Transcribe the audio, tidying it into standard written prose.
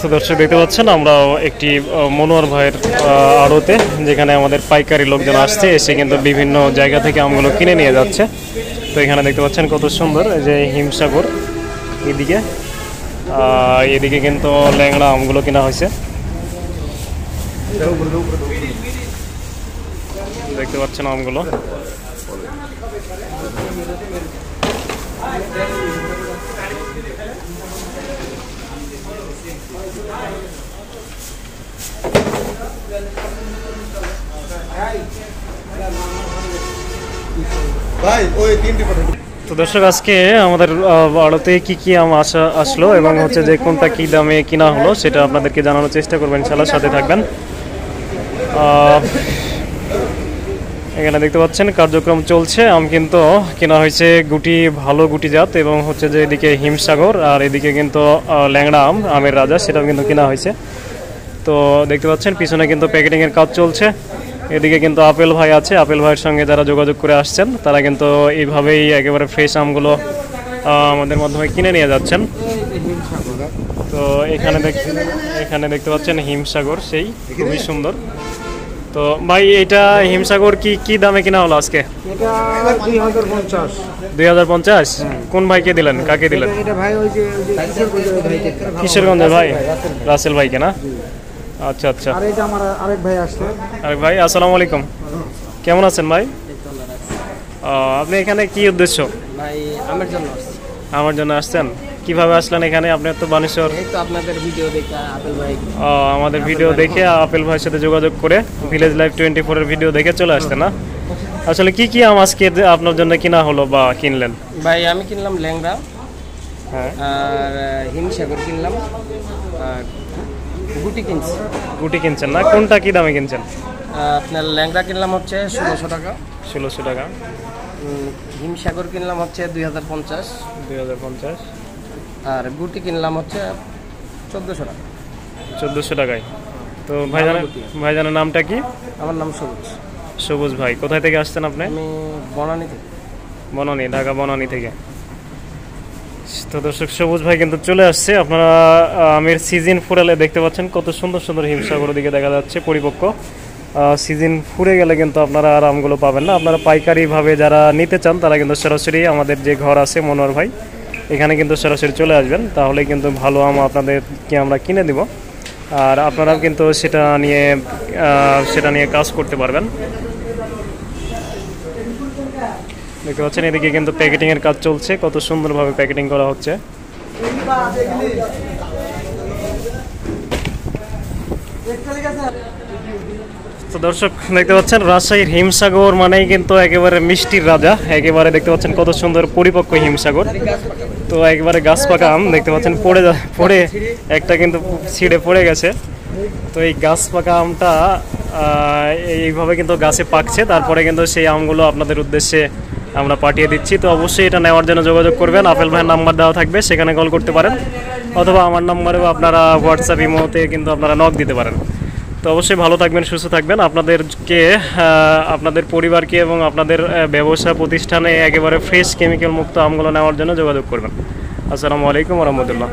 তো দর্শক দেখতে পাচ্ছেন আমরা একটি মনোয়ার ভাইয়ের আড়তে, যেখানে আমাদের পাইকারি লোকজন আসছে, এসে কিন্তু বিভিন্ন জায়গা থেকে আমগুলো কিনে নিয়ে যাচ্ছে। তো এখানে দেখতে পাচ্ছেন কত সুন্দর যে হিমসাগর, এদিকে কিন্তু ল্যাংড়া আমগুলো কেনা হয়েছে। দেখতে পাচ্ছেন আমগুলো। তো দর্শক আজকে আমাদের আড়তে কি কি আম আসলো এবং হচ্ছে যে কোনটা কি দামে কিনা হলো সেটা আপনাদেরকে জানানোর চেষ্টা করবেন, ইনশাআল্লাহ সাথে থাকবেন। এখানে দেখতে পাচ্ছেন কার্যক্রম চলছে। আম কিন্তু কেনা হয়েছে গুটি, ভালো গুটি জাত, এবং হচ্ছে যে এদিকে হিমসাগর আর এদিকে কিন্তু ল্যাংড়া আম, আমের রাজা, সেটাও কিন্তু কেনা হয়েছে। তো দেখতে পাচ্ছেন পিছনে কিন্তু প্যাকেটিংয়ের কাজ চলছে। এদিকে কিন্তু আপেল ভাই আছে, আপেল ভাইয়ের সঙ্গে যারা যোগাযোগ করে আসছেন তারা কিন্তু এইভাবেই একেবারে ফ্রেশ আমগুলো আমাদের মাধ্যমে কিনে নিয়ে যাচ্ছেন। তো এখানে দেখতে পাচ্ছেন হিমসাগর, সেই খুবই সুন্দর। তো ভাই এটা হিমসাগর কি দামে কিনা হলো আজকে? 2050। কোন ভাইকে দিলেন, কাকে দিলেন? কিশোরগঞ্জের ভাই, রাসেল ভাইকে না? আচ্ছা আচ্ছা। আরেক ভাই, আসসালামু আলাইকুম, কেমন আছেন ভাই? আপনি এখানে কি উদ্দেশ্য? ভাই আমার জন্য আসছেন। কিভাবে আসলেন এখানে? আপনি তো বানেশ্বর। আপনাদের ভিডিও দেখে আপেল ভাই, আমাদের ভিডিও দেখে আপেল ভাইয়ের সাথে যোগাযোগ করে ভিলেজ লাইফ 24 এর ভিডিও দেখে চলে আসতেন না? আসলে কি কি আম আজকে আপনার জন্য কিনা হলো বা কিনলেন? ভাই আমি কিনলাম ল্যাংড়া, হ্যাঁ, আর হিমসাগর কিনলাম, আর গুটি কিনছেন না? কোনটা কি দামে কিনছেন? আপনার ল্যাংড়া কিনলাম হচ্ছে 1600 টাকা। 1600 টাকা। হিমসাগর কিনলাম হচ্ছে 2050। আর গুটি কিনলাম হচ্ছে 1400 টাকা। 1400 টাকায়। তো ভাইজানের নামটা কি? আমার নাম সবুজ ভাই। কোথায় থেকে আসছেন আপনি? আমি বনানী থেকে। ঢাকা বনানী থেকে। তো দর্শক সবুজ ভাই কিন্তু চলে আসছে। আপনারা আমের সিজন ফুরালে দেখতে পাচ্ছেন কত সুন্দর সুন্দর হিমসাগর দিকে দেখা যাচ্ছে পরিপক্ক। সিজন ফুরে গেলে কিন্তু আপনারা আর আমগুলো পাবেন না। আপনারা পাইকারিভাবে যারা নিতে চান তারা কিন্তু সরাসরি আমাদের যে ঘর আছে মনোয়ার ভাই, এখানে কিন্তু সরাসরি চলে আসবেন, তাহলে কিন্তু ভালো আম আপনাদেরকে আমরা কিনে দিব, আর আপনারাও কিন্তু সেটা নিয়ে কাজ করতে পারবেন। দেখতে পাচ্ছেন এদিকে কিন্তু প্যাকেটিংয়ের কাজ চলছে, কত সুন্দরভাবে প্যাকেটিং করা হচ্ছে। তো দর্শক দেখতে পাচ্ছেন রাজশাহীর হিমসাগর মানেই কিন্তু একেবারে মিষ্টির রাজা। একেবারে দেখতে পাচ্ছেন কত সুন্দর পরিপক্ক হিমসাগর। তো একেবারে গাছ পাকা আম দেখতে পাচ্ছেন, পড়ে একটা কিন্তু ছিঁড়ে পড়ে গেছে। তো এই গাছ পাকা আমটা এইভাবে কিন্তু গাছে পাকছে, তারপরে কিন্তু সেই আমগুলো আপনাদের উদ্দেশ্যে আমরা পাঠিয়ে দিচ্ছি। তো অবশ্যই এটা নেওয়ার জন্য যোগাযোগ করবেন। আপেল ভাইয়ের নাম্বার দেওয়া থাকবে, সেখানে কল করতে পারেন, অথবা আমার নাম্বারেও আপনারা হোয়াটসঅ্যাপ ইমোতে কিন্তু আপনারা নক দিতে পারেন। তো অবশ্যই ভালো থাকবেন, সুস্থ থাকবেন। আপনাদের পরিবারকে এবং আপনাদের ব্যবসা প্রতিষ্ঠানে একেবারে ফ্রেশ কেমিক্যাল মুক্ত আমগুলো নেওয়ার জন্য যোগাযোগ করবেন। আসসালামু আলাইকুম ওয়া রাহমাতুল্লাহ।